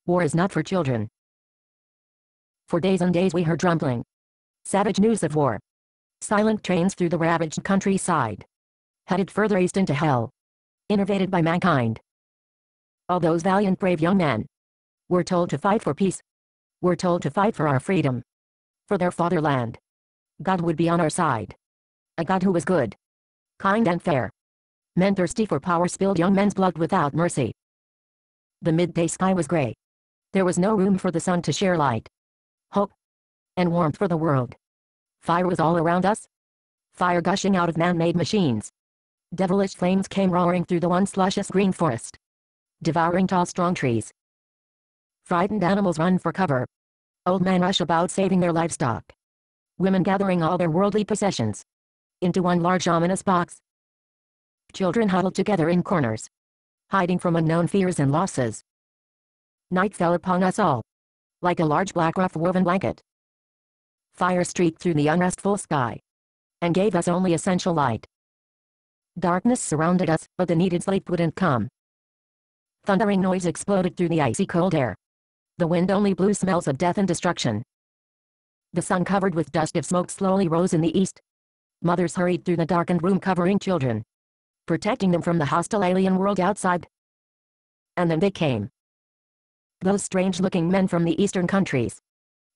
War is not for children. For days and days we heard rumbling. Savage news of war. Silent trains through the ravaged countryside. Headed further east into hell. Innervated by mankind. All those valiant brave young men. Were told to fight for peace. Were told to fight for our freedom. For their fatherland. God would be on our side. A God who was good. Kind and fair. Men thirsty for power spilled young men's blood without mercy. The midday sky was gray. There was no room for the sun to share light, hope, and warmth for the world. Fire was all around us. Fire gushing out of man-made machines. Devilish flames came roaring through the once luscious green forest, devouring tall strong trees. Frightened animals run for cover. Old men rush about saving their livestock. Women gathering all their worldly possessions into one large ominous box. Children huddled together in corners, hiding from unknown fears and losses. Night fell upon us all, like a large black rough-woven blanket. Fire streaked through the unrestful sky, and gave us only essential light. Darkness surrounded us, but the needed sleep wouldn't come. Thundering noise exploded through the icy cold air. The wind only blew smells of death and destruction. The sun covered with dust of smoke slowly rose in the east. Mothers hurried through the darkened room covering children, protecting them from the hostile alien world outside. And then they came. Those strange-looking men from the eastern countries,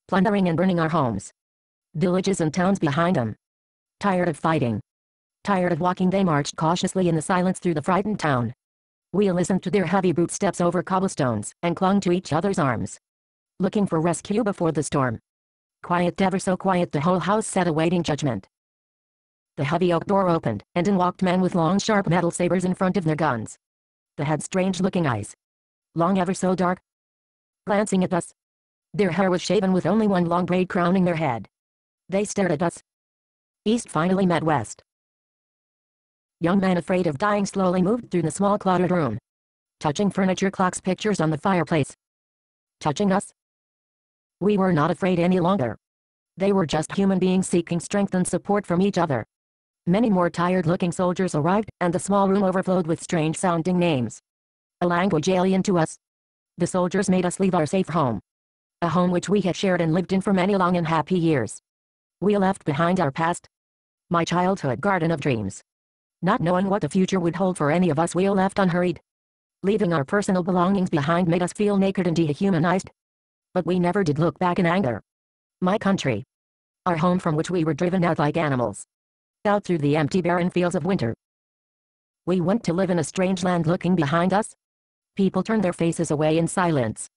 plundering and burning our homes, villages and towns behind them. Tired of fighting, tired of walking, they marched cautiously in the silence through the frightened town. We listened to their heavy boot steps over cobblestones, and clung to each other's arms, looking for rescue before the storm. Quiet, ever so quiet, the whole house sat awaiting judgment. The heavy oak door opened, and in walked men with long sharp metal sabers in front of their guns. They had strange-looking eyes, long, ever so dark, glancing at us. Their hair was shaven with only one long braid crowning their head. They stared at us. East finally met West. Young men afraid of dying slowly moved through the small cluttered room, touching furniture, clocks, pictures on the fireplace. Touching us. We were not afraid any longer. They were just human beings seeking strength and support from each other. Many more tired-looking soldiers arrived, and the small room overflowed with strange-sounding names, a language alien to us. The soldiers made us leave our safe home, a home which we had shared and lived in for many long and happy years. We left behind our past, my childhood garden of dreams. Not knowing what the future would hold for any of us, we left unhurried. Leaving our personal belongings behind made us feel naked and dehumanized. But we never did look back in anger. My country, our home from which we were driven out like animals, out through the empty barren fields of winter. We went to live in a strange land. Looking behind us, people turned their faces away in silence.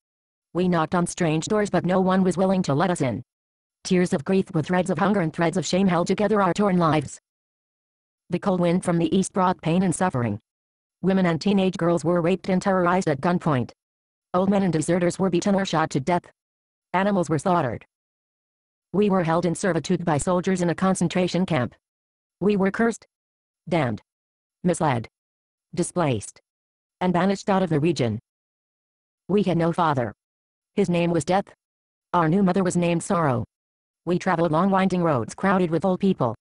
We knocked on strange doors, but no one was willing to let us in. Tears of grief with threads of hunger and threads of shame held together our torn lives. The cold wind from the east brought pain and suffering. Women and teenage girls were raped and terrorized at gunpoint. Old men and deserters were beaten or shot to death. Animals were slaughtered. We were held in servitude by soldiers in a concentration camp. We were cursed, damned, misled, displaced, and banished out of the region. We had no father. His name was Death. Our new mother was named Sorrow. We traveled long winding roads crowded with old people,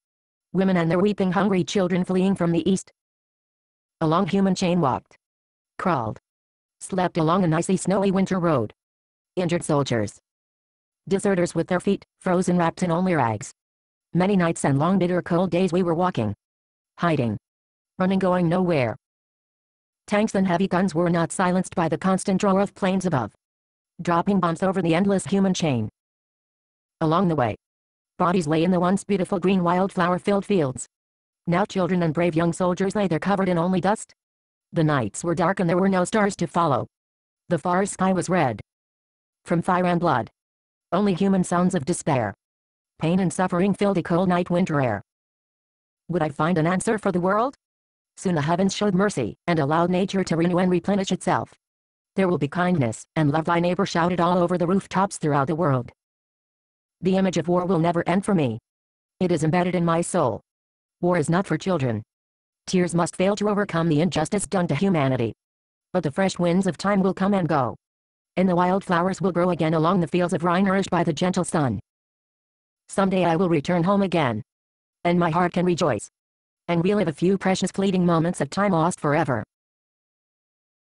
women and their weeping hungry children fleeing from the east. A long human chain walked, crawled, slept along an icy snowy winter road. Injured soldiers, deserters with their feet frozen, wrapped in only rags. Many nights and long bitter cold days we were walking, hiding, running, going nowhere. Tanks and heavy guns were not silenced by the constant roar of planes above, dropping bombs over the endless human chain. Along the way, bodies lay in the once beautiful green wildflower-filled fields. Now children and brave young soldiers lay there covered in only dust. The nights were dark and there were no stars to follow. The far sky was red from fire and blood. Only human sounds of despair, pain and suffering filled the cold night winter air. Would I find an answer for the world? Soon the heavens showed mercy, and allowed nature to renew and replenish itself. There will be kindness, and love thy neighbor shouted all over the rooftops throughout the world. The image of war will never end for me. It is embedded in my soul. War is not for children. Tears must fail to overcome the injustice done to humanity. But the fresh winds of time will come and go, and the wildflowers will grow again along the fields of Rhine nourished by the gentle sun. Someday I will return home again, and my heart can rejoice, and relive a few precious fleeting moments of time lost forever.